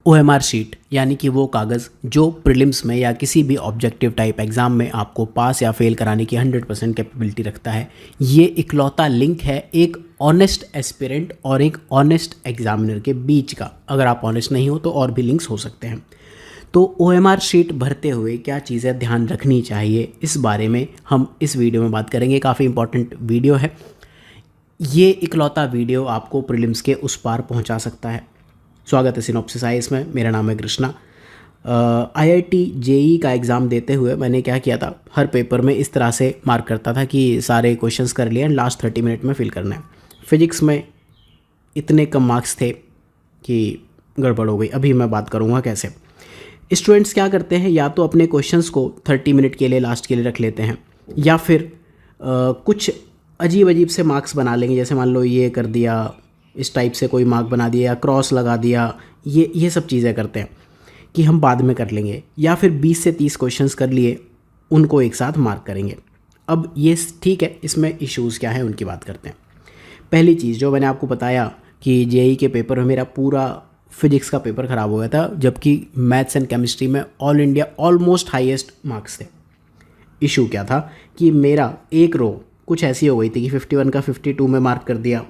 OMR sheet यानी कि वो कागज़ जो प्रीलिम्स में या किसी भी ऑब्जेक्टिव टाइप एग्ज़ाम में आपको पास या फेल कराने की 100% कैपेबिलिटी रखता है। ये इकलौता लिंक है एक ऑनेस्ट एस्पिरेंट और एक ऑनेस्ट एग्जामिनर के बीच का। अगर आप ऑनेस्ट नहीं हो तो और भी लिंक्स हो सकते हैं। तो OMR शीट भरते हुए क्या चीज़ें ध्यान रखनी चाहिए, इस बारे में हम इस वीडियो में बात करेंगे। काफ़ी इंपॉर्टेंट वीडियो है ये। इकलौता वीडियो आपको प्रीलिम्स के उस पार पहुंचा सकता है। स्वागत है सिनॉप्सिस आईएएस में। मेरा नाम है कृष्णा। IIT JEE का एग्ज़ाम देते हुए मैंने क्या किया था, हर पेपर में इस तरह से मार्क करता था कि सारे क्वेश्चंस कर लिए एंड लास्ट 30 मिनट में फिल करना है। फिजिक्स में इतने कम मार्क्स थे कि गड़बड़ हो गई। अभी मैं बात करूँगा कैसे। स्टूडेंट्स क्या करते हैं, या तो अपने क्वेश्चंस को 30 मिनट के लिए लास्ट के लिए रख लेते हैं, या फिर कुछ अजीब अजीब से मार्क्स बना लेंगे। जैसे मान लो ये कर दिया, इस टाइप से कोई मार्क बना दिया या क्रॉस लगा दिया। ये सब चीज़ें करते हैं कि हम बाद में कर लेंगे, या फिर 20 से 30 क्वेश्चंस कर लिए, उनको एक साथ मार्क करेंगे। अब ये ठीक है, इसमें इश्यूज़ क्या है उनकी बात करते हैं। पहली चीज़ जो मैंने आपको बताया कि JEE के पेपर में मेरा पूरा फिजिक्स का पेपर ख़राब हो गया था, जबकि मैथ्स एंड केमिस्ट्री में all India almost highest marks थे। इशू क्या था कि मेरा एक रो कुछ ऐसी हो गई थी कि 51 का 52 में मार्क कर दिया,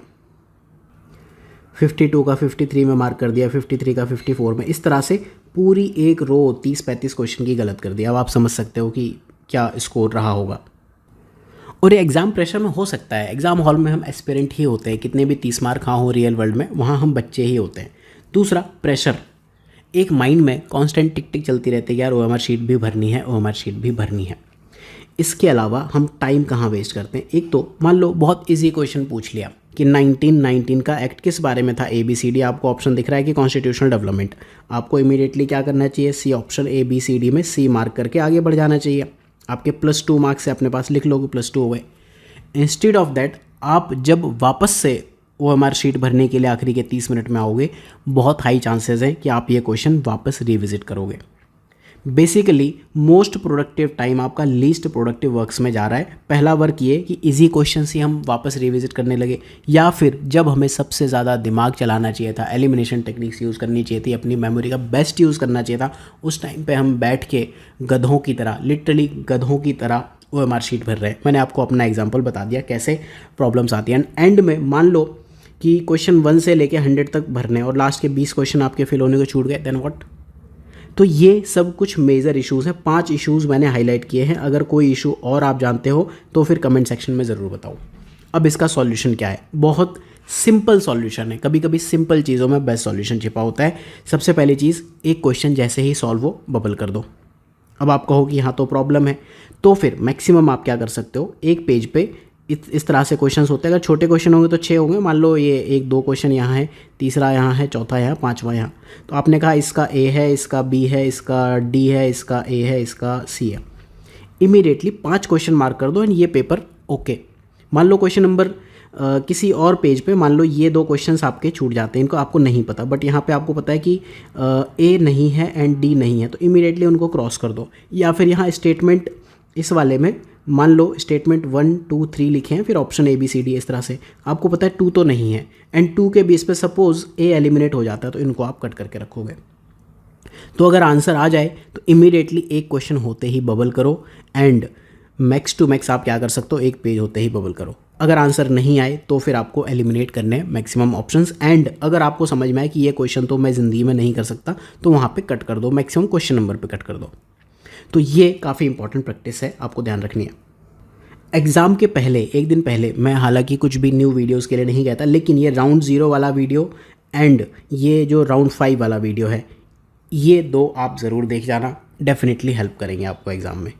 52 का 53 में मार्क कर दिया, 53 का 54 में। इस तरह से पूरी एक रो 30-35 क्वेश्चन की गलत कर दिया। अब आप समझ सकते हो कि क्या स्कोर रहा होगा। और ये एग्ज़ाम प्रेशर में हो सकता है। एग्ज़ाम हॉल में हम एस्पिरेंट ही होते हैं, कितने भी 30 मार्क हाँ हो रियल वर्ल्ड में, वहाँ हम बच्चे ही होते हैं। दूसरा, प्रेशर। एक माइंड में कॉन्स्टेंट टिक टिक चलती रहती है, यार OMR शीट भी भरनी है, OMR शीट भी भरनी है। इसके अलावा हम टाइम कहाँ वेस्ट करते हैं। एक तो मान लो बहुत इजी क्वेश्चन पूछ लिया कि 1919 का एक्ट किस बारे में था, ABCD। आपको ऑप्शन दिख रहा है कि कॉन्स्टिट्यूशनल डेवलपमेंट। आपको इमीडिएटली क्या करना चाहिए, C ऑप्शन ABCD में C मार्क करके आगे बढ़ जाना चाहिए। आपके +2 मार्क्स से अपने पास लिख लोगे, +2 हो गए। इंस्टेड ऑफ दैट आप जब वापस से OMR शीट भरने के लिए आखिरी के 30 मिनट में आओगे, बहुत हाई चांसेस हैं कि आप ये क्वेश्चन वापस रिविजिट करोगे। बेसिकली मोस्ट प्रोडक्टिव टाइम आपका लीस्ट प्रोडक्टिव वर्क्स में जा रहा है। पहला वर्क ये कि इजी क्वेश्चन ही हम वापस रिविजिट करने लगे, या फिर जब हमें सबसे ज़्यादा दिमाग चलाना चाहिए था, एलिमिनेशन टेक्निक्स यूज़ करनी चाहिए थी, अपनी मेमोरी का बेस्ट यूज़ करना चाहिए था, उस टाइम पे हम बैठ के गधों की तरह, लिटरली गधों की तरह OMR शीट भर रहे हैं। मैंने आपको अपना एग्जाम्पल बता दिया कैसे प्रॉब्लम्स आती हैं। एंड में मान लो कि क्वेश्चन 1 से लेके 100 तक भरने और लास्ट के 20 क्वेश्चन आपके फिल होने को छूट गए, देन व्हाट। तो ये सब कुछ मेजर इश्यूज़ हैं। 5 इश्यूज़ मैंने हाईलाइट किए हैं। अगर कोई इशू और आप जानते हो तो फिर कमेंट सेक्शन में ज़रूर बताओ। अब इसका सॉल्यूशन क्या है, बहुत सिंपल सॉल्यूशन है। कभी कभी सिंपल चीज़ों में बेस्ट सॉल्यूशन छिपा होता है। सबसे पहली चीज़, एक क्वेश्चन जैसे ही सॉल्व हो बबल कर दो। अब आप कहो कि यहाँ तो प्रॉब्लम है, तो फिर मैक्सिमम आप क्या कर सकते हो, एक पेज पे इस तरह से क्वेश्चंस होते हैं। अगर छोटे क्वेश्चन होंगे तो 6 होंगे। मान लो ये 1-2 क्वेश्चन यहाँ है, तीसरा यहाँ है, चौथा यहाँ, पांचवा यहाँ। तो आपने कहा इसका A है, इसका B है, इसका D है, इसका A है, इसका C है। इमीडिएटली 5 क्वेश्चन मार्क कर दो एंड ये पेपर ओके। मान लो क्वेश्चन नंबर किसी और पेज पे मान लो ये 2 क्वेश्चंस आपके छूट जाते हैं, इनको आपको नहीं पता, बट यहाँ पे आपको पता है कि A नहीं है एंड D नहीं है, तो इमीडिएटली उनको क्रॉस कर दो। या फिर यहाँ स्टेटमेंट, इस वाले में मान लो स्टेटमेंट 1, 2, 3 लिखे हैं, फिर ऑप्शन ABCD। इस तरह से आपको पता है 2 तो नहीं है, एंड 2 के बेस पे सपोज A एलिमिनेट हो जाता है, तो इनको आप कट करके रखोगे। तो अगर आंसर आ जाए तो इमीडिएटली एक क्वेश्चन होते ही बबल करो, एंड मैक्स टू मैक्स आप क्या कर सकते हो, एक पेज होते ही बबल करो। अगर आंसर नहीं आए तो फिर आपको एलिमिनेट करने हैं मैक्सिमम ऑप्शंस। एंड अगर आपको समझ में आए कि ये क्वेश्चन तो मैं ज़िंदगी में नहीं कर सकता, तो वहाँ पे कट कर दो, मैक्सिमम क्वेश्चन नंबर पे कट कर दो। तो ये काफ़ी इंपॉर्टेंट प्रैक्टिस है, आपको ध्यान रखनी है। एग्ज़ाम के पहले, एक दिन पहले, मैं हालांकि कुछ भी न्यू वीडियोस के लिए नहीं कहता, लेकिन ये राउंड 0 वाला वीडियो एंड ये जो राउंड 5 वाला वीडियो है, ये 2 आप ज़रूर देख जाना, डेफिनेटली हेल्प करेंगे आपको एग्ज़ाम में।